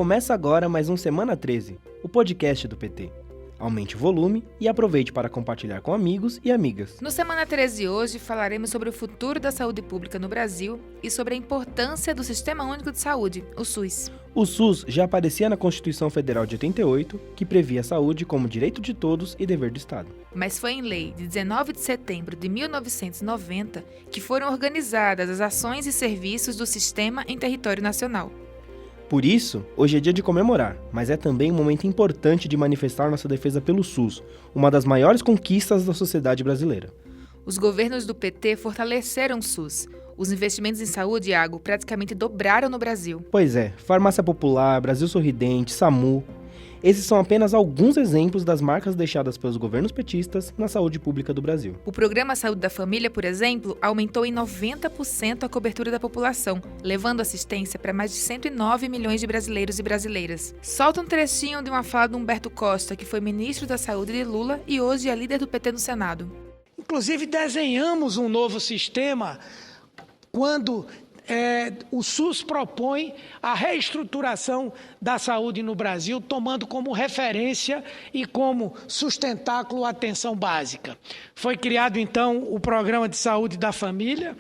Começa agora mais um Semana 13, o podcast do PT. Aumente o volume e aproveite para compartilhar com amigos e amigas. No Semana 13 hoje falaremos sobre o futuro da saúde pública no Brasil e sobre a importância do Sistema Único de Saúde, o SUS. O SUS já aparecia na Constituição Federal de 88, que previa a saúde como direito de todos e dever do Estado. Mas foi em lei de 19 de setembro de 1990 que foram organizadas as ações e serviços do sistema em território nacional. Por isso, hoje é dia de comemorar, mas é também um momento importante de manifestar nossa defesa pelo SUS, uma das maiores conquistas da sociedade brasileira. Os governos do PT fortaleceram o SUS. Os investimentos em saúde, Iago, praticamente dobraram no Brasil. Pois é, Farmácia Popular, Brasil Sorridente, SAMU... Esses são apenas alguns exemplos das marcas deixadas pelos governos petistas na saúde pública do Brasil. O Programa Saúde da Família, por exemplo, aumentou em 90% a cobertura da população, levando assistência para mais de 109 milhões de brasileiros e brasileiras. Solta um trechinho de uma fala de Humberto Costa, que foi ministro da Saúde de Lula e hoje é líder do PT no Senado. Inclusive, desenhamos um novo sistema quando o SUS propõe a reestruturação da saúde no Brasil, tomando como referência e como sustentáculo a atenção básica. Foi criado, então, o Programa de Saúde da Família,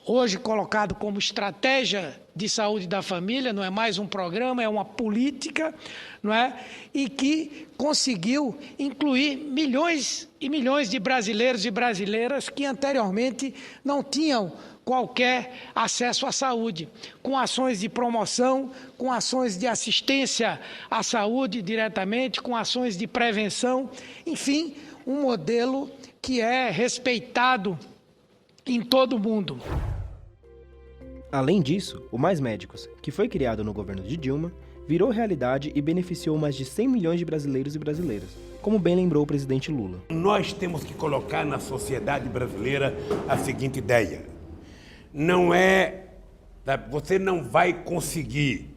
hoje colocado como estratégia de saúde da família, não é mais um programa, é uma política, não é? E que conseguiu incluir milhões e milhões de brasileiros e brasileiras que anteriormente não tinham qualquer acesso à saúde, com ações de promoção, com ações de assistência à saúde diretamente, com ações de prevenção, enfim, um modelo que é respeitado em todo o mundo. Além disso, o Mais Médicos, que foi criado no governo de Dilma, virou realidade e beneficiou mais de 100 milhões de brasileiros e brasileiras, como bem lembrou o presidente Lula. Nós temos que colocar na sociedade brasileira a seguinte ideia. Você não vai conseguir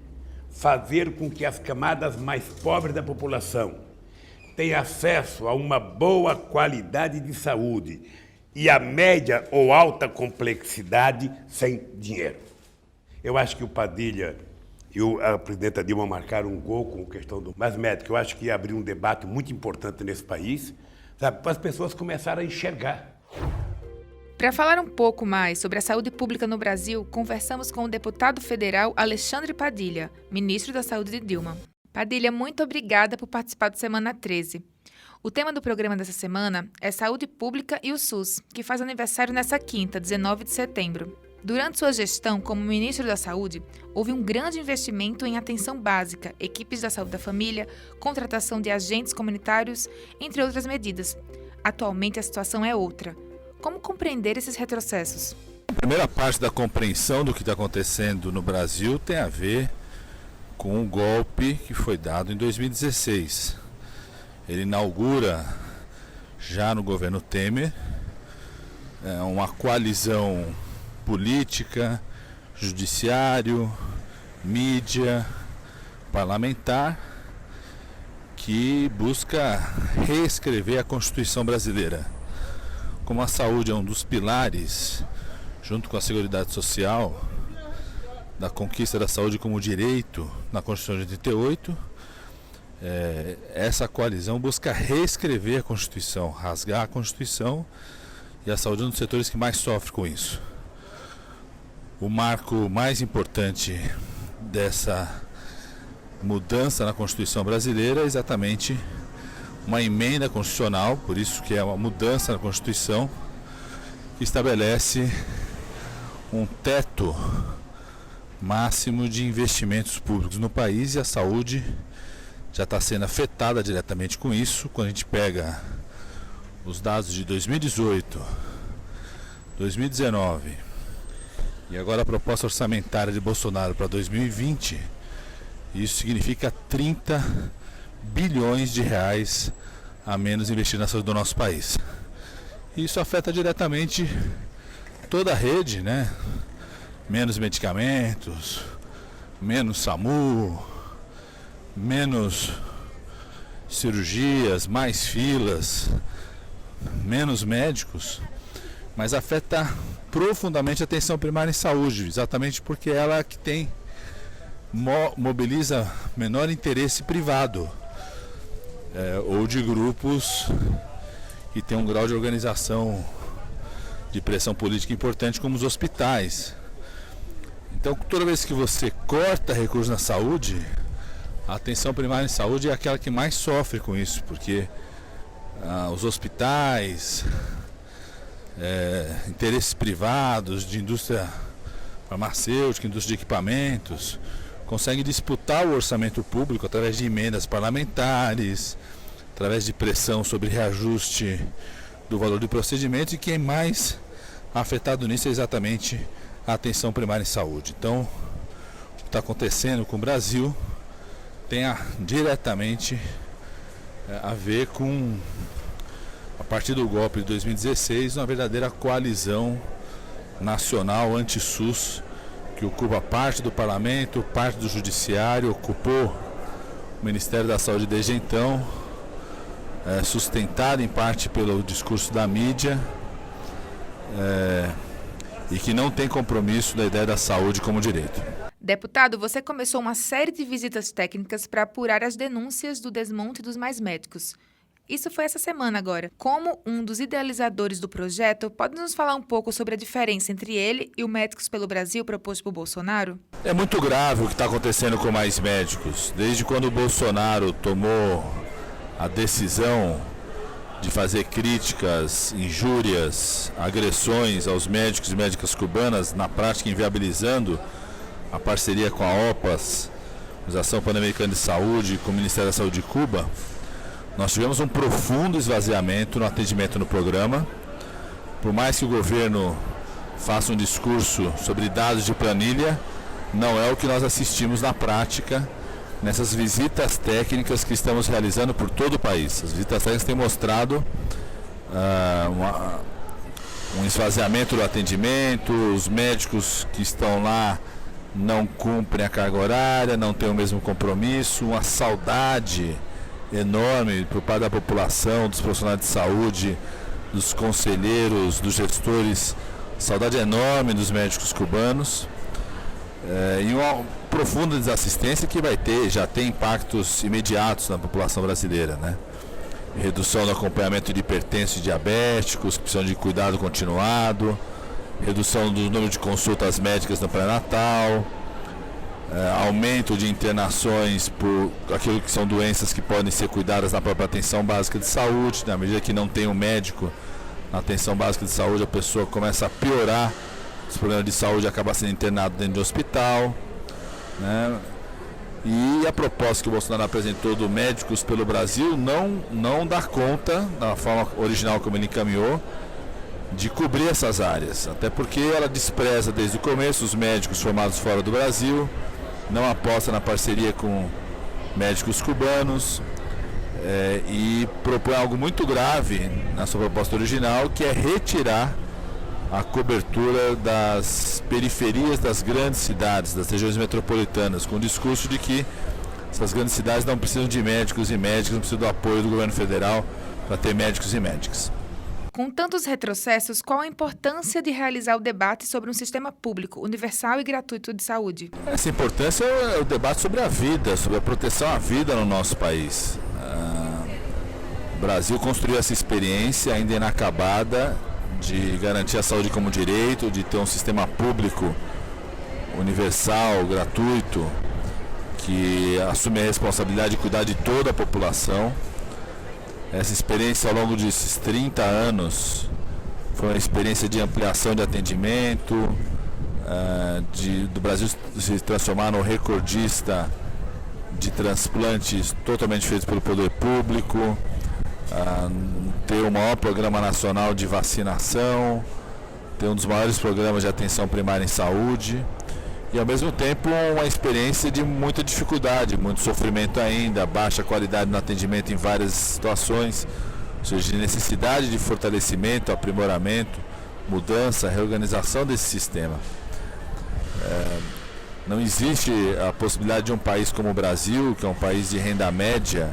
fazer com que as camadas mais pobres da população tenham acesso a uma boa qualidade de saúde e a média ou alta complexidade sem dinheiro. Eu acho que o Padilha e a presidenta Dilma marcaram um gol com a questão do Mais Médico. Eu acho que ia abrir um debate muito importante nesse país, para as pessoas começarem a enxergar. Para falar um pouco mais sobre a saúde pública no Brasil, conversamos com o deputado federal Alexandre Padilha, ministro da Saúde de Dilma. Padilha, muito obrigada por participar do Semana 13. O tema do programa dessa semana é Saúde Pública e o SUS, que faz aniversário nessa quinta, 19 de setembro. Durante sua gestão como ministro da Saúde, houve um grande investimento em atenção básica, equipes da saúde da família, contratação de agentes comunitários, entre outras medidas. Atualmente a situação é outra. Como compreender esses retrocessos? A primeira parte da compreensão do que está acontecendo no Brasil tem a ver com o golpe que foi dado em 2016. Ele inaugura, já no governo Temer, uma coalizão política, judiciário, mídia, parlamentar, que busca reescrever a Constituição brasileira. Como a saúde é um dos pilares, junto com a Seguridade Social, da conquista da saúde como direito na Constituição de 88, essa coalizão busca reescrever a Constituição, rasgar a Constituição, e a saúde é um dos setores que mais sofre com isso. O marco mais importante dessa mudança na Constituição brasileira é exatamente uma emenda constitucional, por isso que é uma mudança na Constituição, que estabelece um teto máximo de investimentos públicos no país, e a saúde já está sendo afetada diretamente com isso. Quando a gente pega os dados de 2018, 2019 e agora a proposta orçamentária de Bolsonaro para 2020, isso significa 30 bilhões de reais a menos investido na saúde do nosso país. Isso afeta diretamente toda a rede, né? Menos medicamentos, menos SAMU, menos cirurgias, mais filas, menos médicos, mas afeta profundamente a atenção primária em saúde, exatamente porque ela é que tem mobiliza menor interesse privado ou de grupos que têm um grau de organização de pressão política importante, como os hospitais. Então, toda vez que você corta recursos na saúde, a atenção primária em saúde é aquela que mais sofre com isso, porque os hospitais, interesses privados de indústria farmacêutica, indústria de equipamentos, conseguem disputar o orçamento público através de emendas parlamentares, através de pressão sobre reajuste do valor do procedimento, e quem mais afetado nisso é exatamente a atenção primária em saúde. Então, o que está acontecendo com o Brasil tem diretamente a ver com, a partir do golpe de 2016, uma verdadeira coalizão nacional anti-SUS, que ocupa parte do parlamento, parte do judiciário, ocupou o Ministério da Saúde desde então, sustentado em parte pelo discurso da mídia, e que não tem compromisso da ideia da saúde como direito. Deputado, você começou uma série de visitas técnicas para apurar as denúncias do desmonte dos Mais Médicos. Isso foi essa semana agora. Como um dos idealizadores do projeto, pode nos falar um pouco sobre a diferença entre ele e o Médicos pelo Brasil proposto por Bolsonaro? É muito grave o que está acontecendo com Mais Médicos. Desde quando o Bolsonaro tomou a decisão de fazer críticas, injúrias, agressões aos médicos e médicas cubanas, na prática inviabilizando a parceria com a OPAS, Organização Pan-Americana de Saúde, com o Ministério da Saúde de Cuba, nós tivemos um profundo esvaziamento no atendimento no programa. Por mais que o governo faça um discurso sobre dados de planilha, não é o que nós assistimos na prática nessas visitas técnicas que estamos realizando por todo o país. As visitas técnicas têm mostrado um esvaziamento do atendimento, os médicos que estão lá não cumprem a carga horária, não têm o mesmo compromisso, uma saudade enorme por parte da população, dos profissionais de saúde, dos conselheiros, dos gestores, saudade enorme dos médicos cubanos, e uma profunda desassistência que já tem impactos imediatos na população brasileira, né? Redução do acompanhamento de hipertensos e diabéticos, que precisam de cuidado continuado, redução do número de consultas médicas no pré-natal, aumento de internações por aquilo que são doenças que podem ser cuidadas na própria atenção básica de saúde. Na medida que não tem um médico na atenção básica de saúde, a pessoa começa a piorar os problemas de saúde e acaba sendo internado dentro de hospital, né? E a proposta que o Bolsonaro apresentou do Médicos pelo Brasil não dá conta, da forma original como ele encaminhou, de cobrir essas áreas, até porque ela despreza desde o começo os médicos formados fora do Brasil, não aposta na parceria com médicos cubanos, e propõe algo muito grave na sua proposta original, que é retirar a cobertura das periferias das grandes cidades, das regiões metropolitanas, com o discurso de que essas grandes cidades não precisam de médicos e médicas, não precisam do apoio do governo federal para ter médicos e médicas. Com tantos retrocessos, qual a importância de realizar o debate sobre um sistema público, universal e gratuito de saúde? Essa importância é o debate sobre a vida, sobre a proteção à vida no nosso país. O Brasil construiu essa experiência ainda inacabada de garantir a saúde como direito, de ter um sistema público universal, gratuito, que assume a responsabilidade de cuidar de toda a população. Essa experiência ao longo desses 30 anos foi uma experiência de ampliação de atendimento, do Brasil se transformar no recordista de transplantes totalmente feitos pelo poder público, ter o maior programa nacional de vacinação, ter um dos maiores programas de atenção primária em saúde, e ao mesmo tempo uma experiência de muita dificuldade, muito sofrimento ainda, baixa qualidade no atendimento em várias situações, ou seja, de necessidade de fortalecimento, aprimoramento, mudança, reorganização desse sistema. Não existe a possibilidade de um país como o Brasil, que é um país de renda média,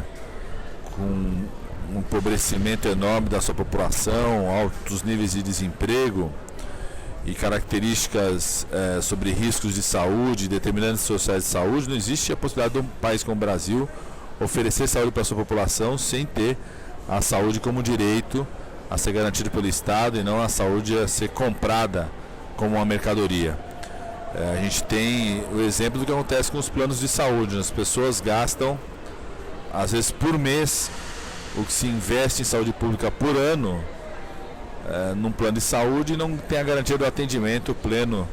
com um empobrecimento enorme da sua população, altos níveis de desemprego, e características sobre riscos de saúde, determinantes sociais de saúde, não existe a possibilidade de um país como o Brasil oferecer saúde para a sua população sem ter a saúde como direito a ser garantido pelo Estado e não a saúde a ser comprada como uma mercadoria. A gente tem o exemplo do que acontece com os planos de saúde. As pessoas gastam, às vezes por mês, o que se investe em saúde pública por ano num plano de saúde e não tem a garantia do atendimento pleno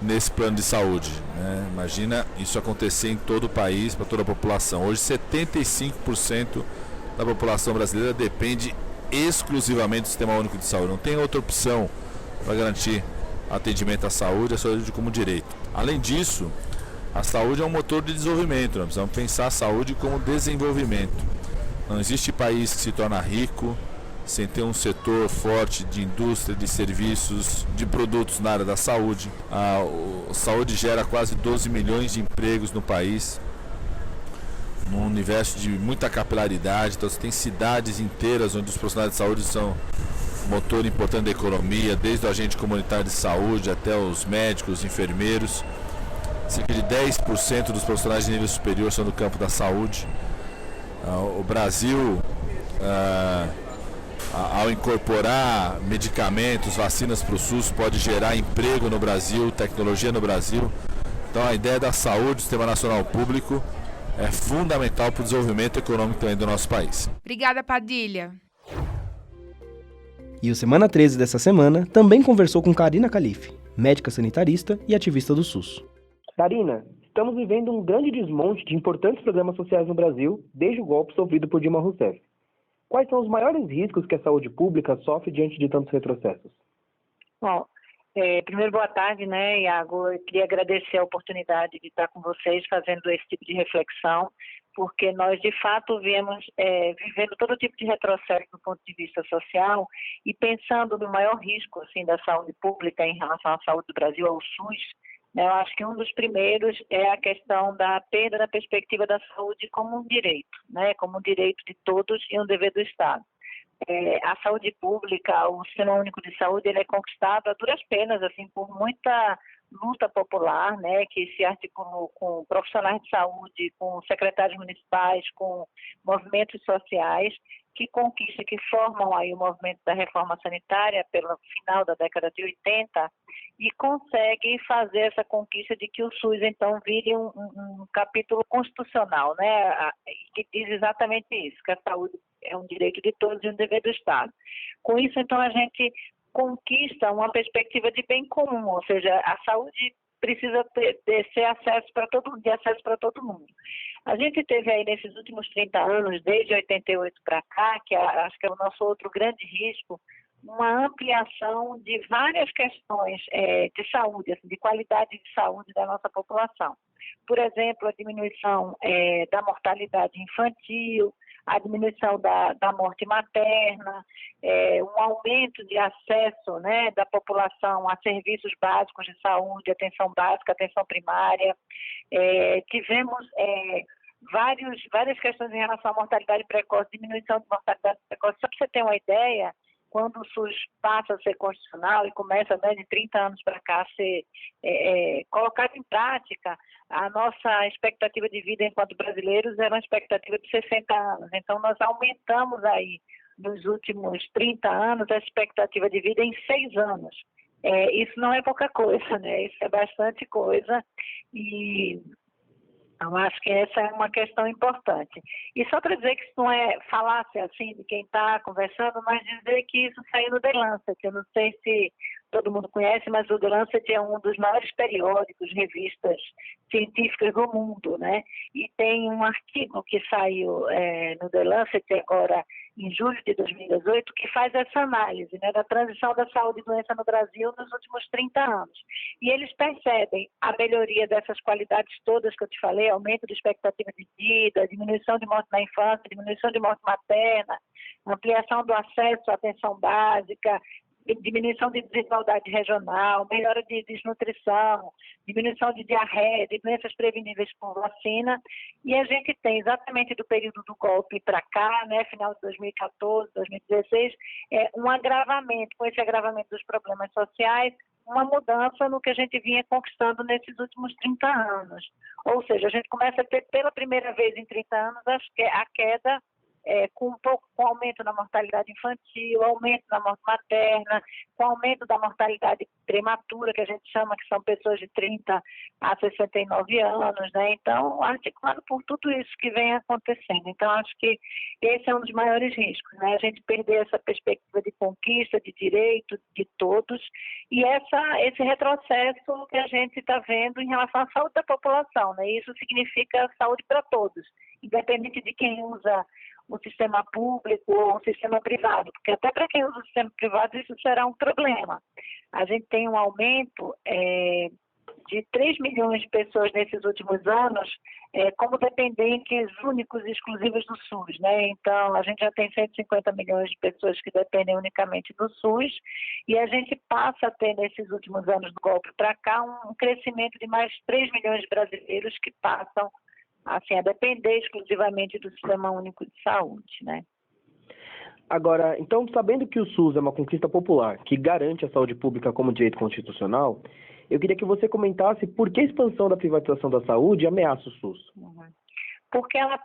nesse plano de saúde, né? Imagina isso acontecer em todo o país, para toda a população. Hoje 75% da população brasileira depende exclusivamente do Sistema Único de Saúde. Não tem outra opção para garantir atendimento à saúde, a saúde como direito. Além disso, a saúde é um motor de desenvolvimento. Nós precisamos pensar a saúde como desenvolvimento. Não existe país que se torna rico sem ter um setor forte de indústria, de serviços, de produtos na área da saúde. A saúde gera quase 12 milhões de empregos no país, num universo de muita capilaridade. Então você tem cidades inteiras onde os profissionais de saúde são motor importante da economia, desde o agente comunitário de saúde até os médicos, enfermeiros. Cerca de 10% dos profissionais de nível superior são do campo da saúde. O Brasil, ao incorporar medicamentos, vacinas para o SUS, pode gerar emprego no Brasil, tecnologia no Brasil. Então a ideia da saúde, do Sistema Nacional Público, é fundamental para o desenvolvimento econômico também do nosso país. Obrigada, Padilha. E o Semana 13 dessa semana também conversou com Karina Calife, médica sanitarista e ativista do SUS. Karina, estamos vivendo um grande desmonte de importantes programas sociais no Brasil desde o golpe sofrido por Dilma Rousseff. Quais são os maiores riscos que a saúde pública sofre diante de tantos retrocessos? Bom, primeiro, boa tarde, né, Iago? Eu queria agradecer a oportunidade de estar com vocês fazendo esse tipo de reflexão, porque nós, de fato, viemos vivendo todo tipo de retrocesso do ponto de vista social e pensando no maior risco assim, da saúde pública em relação à saúde do Brasil, ao SUS. Eu acho que um dos primeiros é a questão da perda da perspectiva da saúde como um direito, né? Como um direito de todos e um dever do Estado. A saúde pública, o Sistema Único de Saúde, ele é conquistado a duras penas, assim, por muita luta popular, né? Que se articulou com profissionais de saúde, com secretários municipais, com movimentos sociais, que conquistam, que formam aí o movimento da reforma sanitária pelo final da década de 80 e conseguem fazer essa conquista de que o SUS, então, vire um capítulo constitucional, né, que diz exatamente isso, que a saúde é um direito de todos e um dever do Estado. Com isso, então, a gente conquista uma perspectiva de bem comum, ou seja, a saúde precisa ser acesso para todo mundo. A gente teve aí nesses últimos 30 anos, desde 88 para cá, que acho que é o nosso outro grande risco, uma ampliação de várias questões de saúde, assim, de qualidade de saúde da nossa população. Por exemplo, a diminuição da mortalidade infantil, a diminuição da morte materna, um aumento de acesso, né, da população a serviços básicos de saúde, atenção básica, atenção primária. Tivemos várias questões em relação à mortalidade precoce, diminuição de mortalidade precoce. Só para você ter uma ideia, quando o SUS passa a ser constitucional e começa, né, de 30 anos para cá a ser colocado em prática, a nossa expectativa de vida enquanto brasileiros era uma expectativa de 60 anos. Então, nós aumentamos aí, nos últimos 30 anos, a expectativa de vida em 6 anos. Isso não é pouca coisa, né? Isso é bastante coisa e eu acho que essa é uma questão importante. E só para dizer que isso não é falácia assim de quem está conversando, mas dizer que isso saiu no The Lancet. Eu não sei se todo mundo conhece, mas o The Lancet é um dos maiores periódicos, revistas científicas do mundo, né? E tem um artigo que saiu no The Lancet agora em julho de 2018, que faz essa análise, né, da transição da saúde e doença no Brasil nos últimos 30 anos. E eles percebem a melhoria dessas qualidades todas que eu te falei, aumento de expectativa de vida, diminuição de morte na infância, diminuição de morte materna, ampliação do acesso à atenção básica, diminuição de desigualdade regional, melhora de desnutrição, diminuição de diarreia, de doenças preveníveis com vacina. E a gente tem, exatamente do período do golpe para cá, né, final de 2014, 2016, um agravamento, com esse agravamento dos problemas sociais, uma mudança no que a gente vinha conquistando nesses últimos 30 anos. Ou seja, a gente começa a ter pela primeira vez em 30 anos a queda com aumento na mortalidade infantil, aumento na morte materna, com aumento da mortalidade prematura, que a gente chama que são pessoas de 30 a 69 anos, né? Então, articulado por tudo isso que vem acontecendo. Então, acho que esse é um dos maiores riscos, né? A gente perder essa perspectiva de conquista, de direito de todos, e esse retrocesso que a gente está vendo em relação à saúde da população, né? Isso significa saúde para todos, independente de quem usa o sistema público ou o sistema privado, porque até para quem usa o sistema privado isso será um problema. A gente tem um aumento de 3 milhões de pessoas nesses últimos anos como dependentes únicos e exclusivos do SUS, né? Então, a gente já tem 150 milhões de pessoas que dependem unicamente do SUS e a gente passa a ter, nesses últimos anos do golpe para cá, um crescimento de mais 3 milhões de brasileiros que passam assim, a depender exclusivamente do Sistema Único de Saúde, né? Agora, então, sabendo que o SUS é uma conquista popular que garante a saúde pública como direito constitucional, eu queria que você comentasse por que a expansão da privatização da saúde ameaça o SUS. Porque ela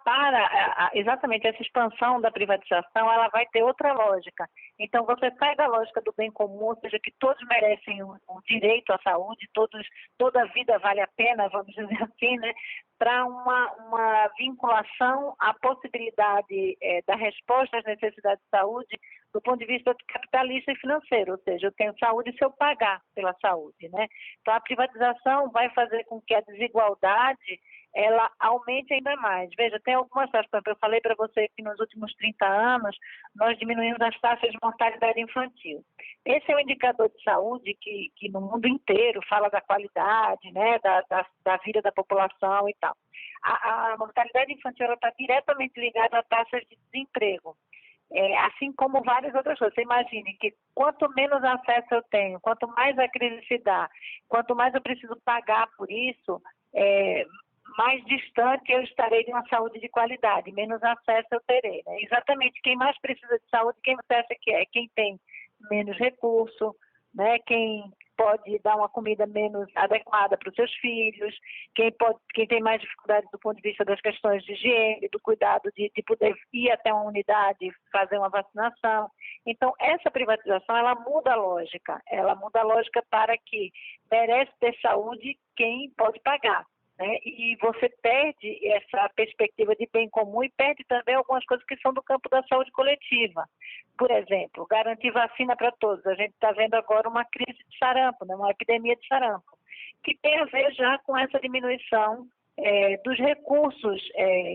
exatamente essa expansão da privatização, ela vai ter outra lógica. Então, você sai da lógica do bem comum, ou seja, que todos merecem o direito à saúde, toda a vida vale a pena, vamos dizer assim, né? Para uma vinculação à possibilidade da resposta às necessidades de saúde do ponto de vista capitalista e financeiro, ou seja, eu tenho saúde se eu pagar pela saúde, né? Então, a privatização vai fazer com que a desigualdade ela aumente ainda mais. Veja, tem algumas taxas, por exemplo, eu falei para você que nos últimos 30 anos nós diminuímos as taxas de mortalidade infantil. Esse é um indicador de saúde que no mundo inteiro fala da qualidade, né, da vida da população e tal. A mortalidade infantil está diretamente ligada a taxas de desemprego. Assim como várias outras coisas. Você imagine que quanto menos acesso eu tenho, quanto mais a crise se dá, quanto mais eu preciso pagar por isso, mais distante eu estarei de uma saúde de qualidade, menos acesso eu terei. Né? Exatamente, quem mais precisa de saúde, quem você acha que é? Quem tem menos recurso, né? Quem pode dar uma comida menos adequada para os seus filhos, quem tem mais dificuldades do ponto de vista das questões de higiene, do cuidado de poder ir até uma unidade e fazer uma vacinação. Então, essa privatização, ela muda a lógica para que merece ter saúde quem pode pagar. Né? E você perde essa perspectiva de bem comum e perde também algumas coisas que são do campo da saúde coletiva. Por exemplo, garantir vacina para todos. A gente está vendo agora uma crise de sarampo, né? Uma epidemia de sarampo, que tem a ver já com essa diminuição dos recursos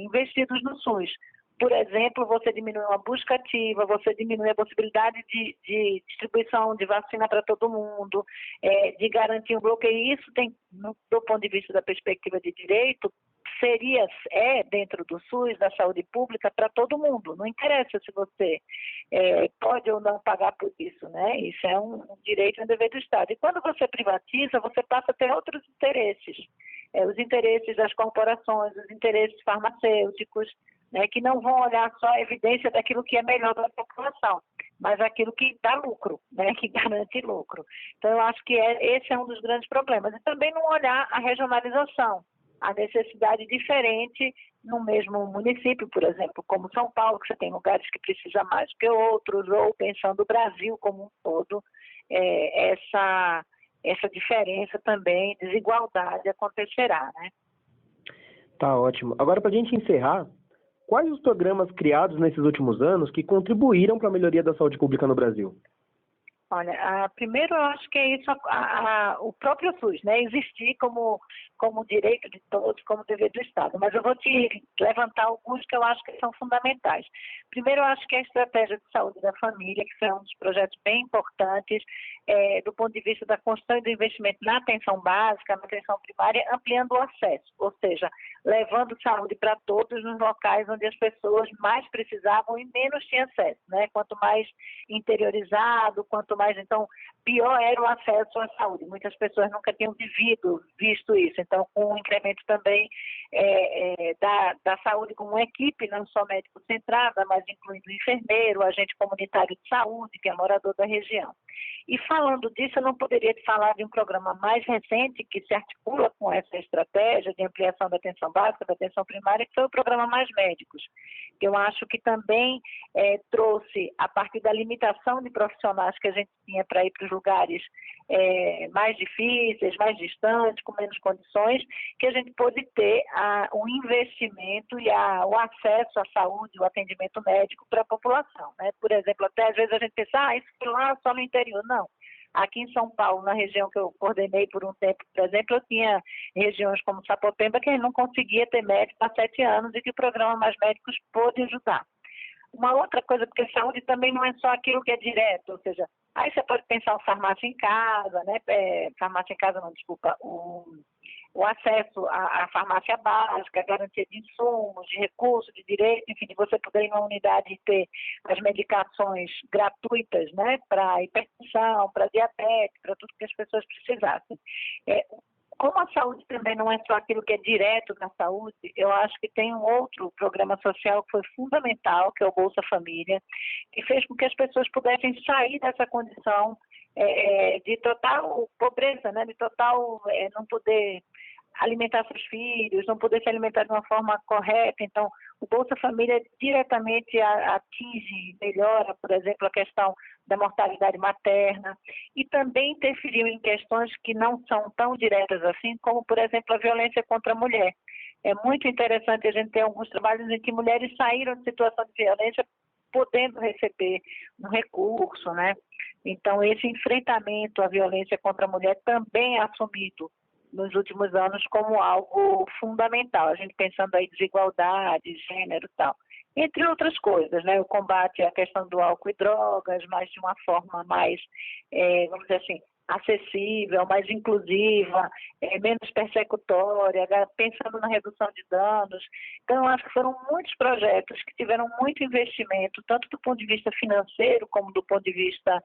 investidos no SUS. Por exemplo, você diminui uma busca ativa, você diminui a possibilidade de distribuição de vacina para todo mundo, de garantir um bloqueio. Isso tem, do ponto de vista da perspectiva de direito, dentro do SUS, da saúde pública, para todo mundo. Não interessa se você pode ou não pagar por isso, né? Isso é um direito e um dever do Estado. E quando você privatiza, você passa a ter outros interesses. Os interesses das corporações, os interesses farmacêuticos, né, que não vão olhar só a evidência daquilo que é melhor para a população, mas aquilo que dá lucro, né, que garante lucro. Então, eu acho que esse é um dos grandes problemas. E também não olhar a regionalização, a necessidade diferente no mesmo município, por exemplo, como São Paulo, que você tem lugares que precisam mais que outros, ou pensando o Brasil como um todo, essa diferença também, desigualdade acontecerá, né? Tá ótimo. Agora, para a gente encerrar, quais os programas criados nesses últimos anos que contribuíram para a melhoria da saúde pública no Brasil? Olha, primeiro eu acho que é isso, o próprio SUS, né? Existir como direito de todos, como dever do Estado. Mas eu vou te levantar alguns que eu acho que são fundamentais. Primeiro, eu acho que a estratégia de saúde da família, que é um dos projetos bem importantes, do ponto de vista da construção e do investimento na atenção básica, na atenção primária, ampliando o acesso, ou seja, levando saúde para todos nos locais onde as pessoas mais precisavam e menos tinham acesso, né? Quanto mais interiorizado, quanto mais, então, pior era o acesso à saúde. Muitas pessoas nunca tinham visto isso. Então, com o incremento também da saúde como uma equipe, não só médico-centrada, mas incluindo o enfermeiro, o agente comunitário de saúde, que é morador da região. E falando disso, eu não poderia te falar de um programa mais recente que se articula com essa estratégia de ampliação da atenção básica, da atenção primária, que foi o programa Mais Médicos, que eu acho que também trouxe, a partir da limitação de profissionais que a gente tinha para ir para os lugares mais difíceis, mais distantes, com menos condições, que a gente pôde ter um investimento e o acesso à saúde, o atendimento médico para a população, né? Por exemplo, até às vezes a gente pensa, isso foi lá só no interior. Não. Aqui em São Paulo, na região que eu coordenei por um tempo, por exemplo, eu tinha regiões como Sapopemba que a gente não conseguia ter médico há 7 anos e que o programa Mais Médicos pôde ajudar. Uma outra coisa, porque saúde também não é só aquilo que é direto, ou seja, aí você pode pensar em farmácia em casa, né? Farmácia em casa não, desculpa, o acesso à farmácia básica, a garantia de insumos, de recursos, de direito, enfim, de você poder ir numa unidade e ter as medicações gratuitas, né, para hipertensão, para diabetes, para tudo que as pessoas precisassem. Como a saúde também não é só aquilo que é direto na saúde, eu acho que tem um outro programa social que foi fundamental, que é o Bolsa Família, que fez com que as pessoas pudessem sair dessa condição de total pobreza, né? De total não poder alimentar seus filhos, não poder se alimentar de uma forma correta. Então, o Bolsa Família diretamente atinge, melhora, por exemplo, a questão da mortalidade materna e também interferiu em questões que não são tão diretas assim, como, por exemplo, a violência contra a mulher. É muito interessante a gente ter alguns trabalhos em que mulheres saíram de situação de violência podendo receber um recurso, né? Então, esse enfrentamento à violência contra a mulher também é assumido nos últimos anos como algo fundamental. A gente pensando aí desigualdade, gênero e tal. Entre outras coisas, né? O combate à questão do álcool e drogas, mas de uma forma mais, vamos dizer assim, acessível, mais inclusiva, menos persecutória, pensando na redução de danos. Então, acho que foram muitos projetos que tiveram muito investimento, tanto do ponto de vista financeiro, como do ponto de vista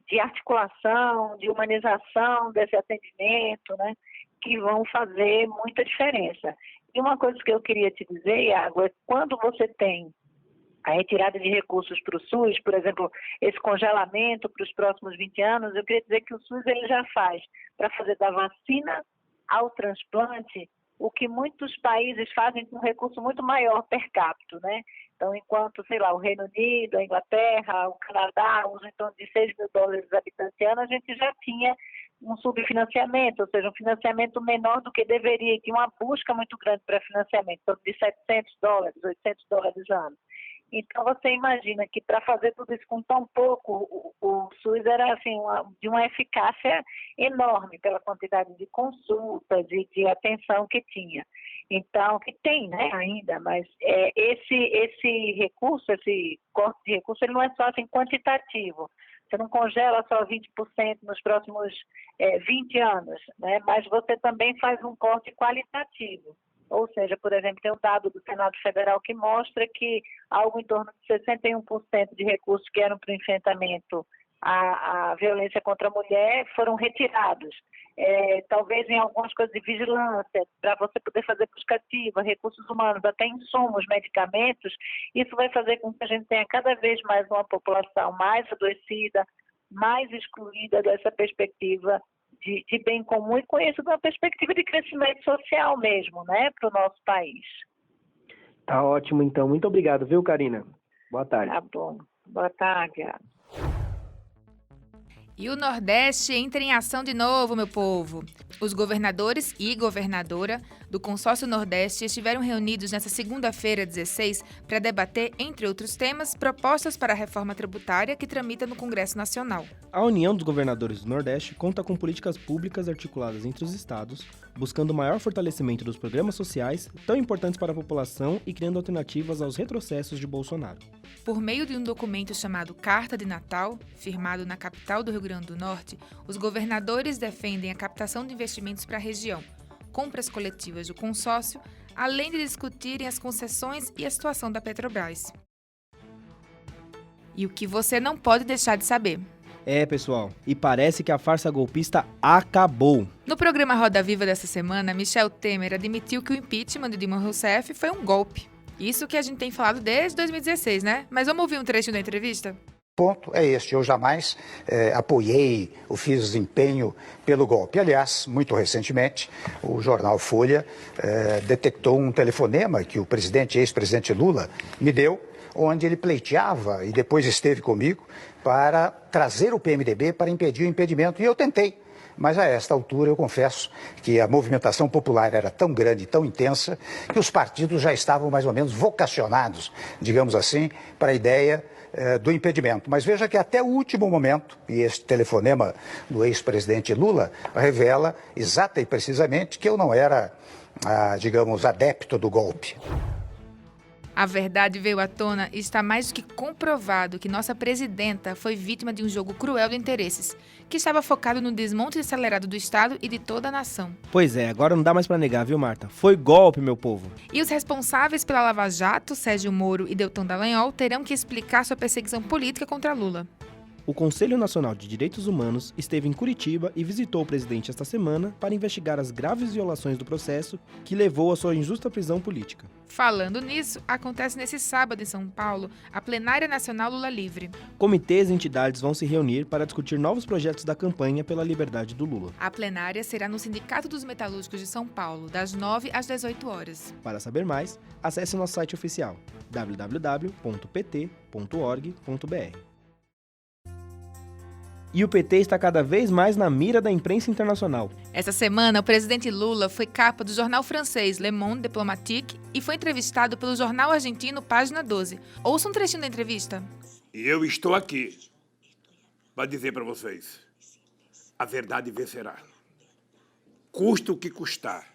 de articulação, de humanização desse atendimento, né, que vão fazer muita diferença. E uma coisa que eu queria te dizer, Iago, é quando você tem a retirada de recursos para o SUS, por exemplo, esse congelamento para os próximos 20 anos, eu queria dizer que o SUS ele já faz, para fazer da vacina ao transplante, o que muitos países fazem com um recurso muito maior per capita, né? Então, enquanto, sei lá, o Reino Unido, a Inglaterra, o Canadá usam em torno de $6 mil habitantes ano, a gente já tinha um subfinanciamento, ou seja, um financiamento menor do que deveria, tinha uma busca muito grande para financiamento, em torno de $700, $800 ano. Então, você imagina que para fazer tudo isso com tão pouco, o SUS era assim, de uma eficácia enorme pela quantidade de consultas e de atenção que tinha. Então, que tem, né, ainda, mas esse recurso, esse corte de recurso, ele não é só assim quantitativo. Você não congela só 20% nos próximos 20 anos, né, mas você também faz um corte qualitativo. Ou seja, por exemplo, tem um dado do Senado Federal que mostra que algo em torno de 61% de recursos que eram para o enfrentamento à violência contra a mulher foram retirados. Talvez em algumas coisas de vigilância, para você poder fazer busca ativa, recursos humanos, até insumos, medicamentos, isso vai fazer com que a gente tenha cada vez mais uma população mais adoecida, mais excluída dessa perspectiva de bem comum e com isso de uma perspectiva de crescimento social mesmo, né, para o nosso país. Tá ótimo, então. Muito obrigado, viu, Karina? Boa tarde. Tá bom. Boa tarde. E o Nordeste entra em ação de novo, meu povo. Os governadores e governadora do Consórcio Nordeste estiveram reunidos nesta segunda-feira, 16, para debater, entre outros temas, propostas para a reforma tributária que tramita no Congresso Nacional. A União dos Governadores do Nordeste conta com políticas públicas articuladas entre os estados, buscando o maior fortalecimento dos programas sociais tão importantes para a população e criando alternativas aos retrocessos de Bolsonaro. Por meio de um documento chamado Carta de Natal, firmado na capital do Rio Grande do Norte, os governadores defendem a captação de investimentos para a região, compras coletivas do consórcio, além de discutirem as concessões e a situação da Petrobras. E o que você não pode deixar de saber. Pessoal, e parece que a farsa golpista acabou. No programa Roda Viva dessa semana, Michel Temer admitiu que o impeachment de Dilma Rousseff foi um golpe. Isso que a gente tem falado desde 2016, né? Mas vamos ouvir um trechinho da entrevista? Ponto é este, eu jamais apoiei ou fiz empenho pelo golpe. Aliás, muito recentemente, o jornal Folha detectou um telefonema que o ex-presidente Lula me deu, onde ele pleiteava e depois esteve comigo para trazer o PMDB para impedir o impedimento. E eu tentei, mas a esta altura eu confesso que a movimentação popular era tão grande, tão intensa, que os partidos já estavam mais ou menos vocacionados, digamos assim, para a ideia do impedimento. Mas veja que até o último momento, e este telefonema do ex-presidente Lula revela exata e precisamente que eu não era, digamos, adepto do golpe. A verdade veio à tona e está mais do que comprovado que nossa presidenta foi vítima de um jogo cruel de interesses, que estava focado no desmonte acelerado do Estado e de toda a nação. Pois é, agora não dá mais pra negar, viu, Marta? Foi golpe, meu povo. E os responsáveis pela Lava Jato, Sérgio Moro e Deltan Dallagnol, terão que explicar sua perseguição política contra Lula. O Conselho Nacional de Direitos Humanos esteve em Curitiba e visitou o presidente esta semana para investigar as graves violações do processo que levou à sua injusta prisão política. Falando nisso, acontece nesse sábado em São Paulo a Plenária Nacional Lula Livre. Comitês e entidades vão se reunir para discutir novos projetos da campanha pela liberdade do Lula. A plenária será no Sindicato dos Metalúrgicos de São Paulo, das 9 às 18 horas. Para saber mais, acesse nosso site oficial www.pt.org.br. E o PT está cada vez mais na mira da imprensa internacional. Essa semana, o presidente Lula foi capa do jornal francês Le Monde Diplomatique e foi entrevistado pelo jornal argentino Página 12. Ouça um trechinho da entrevista. E eu estou aqui para dizer para vocês, a verdade vencerá. Custa o que custar.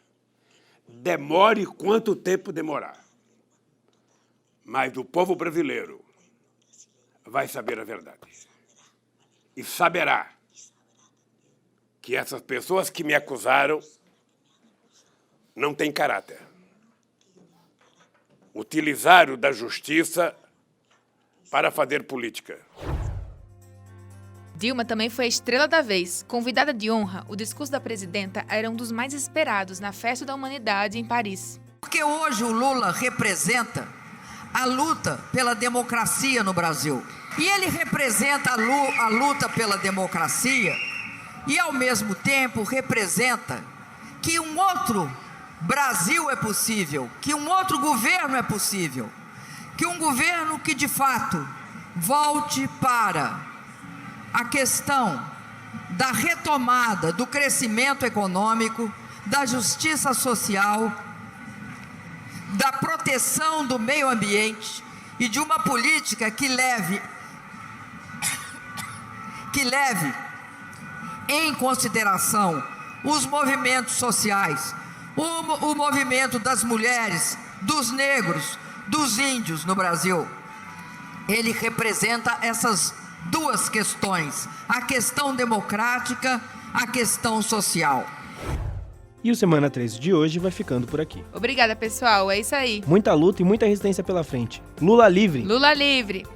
Demore quanto tempo demorar. Mas o povo brasileiro vai saber a verdade. E saberá que essas pessoas que me acusaram não têm caráter. Utilizaram da justiça para fazer política. Dilma também foi a estrela da vez. Convidada de honra, o discurso da presidenta era um dos mais esperados na Festa da Humanidade em Paris. Porque hoje o Lula representa a luta pela democracia no Brasil. E ele representa a luta pela democracia e, ao mesmo tempo, representa que um outro Brasil é possível, que um outro governo é possível, que um governo que, de fato, volte para a questão da retomada do crescimento econômico, da justiça social, da proteção do meio ambiente e de uma política que leve em consideração os movimentos sociais, o movimento das mulheres, dos negros, dos índios no Brasil. Ele representa essas duas questões, a questão democrática, a questão social. E o Semana 13 de hoje vai ficando por aqui. Obrigada, pessoal. É isso aí. Muita luta e muita resistência pela frente. Lula livre! Lula livre!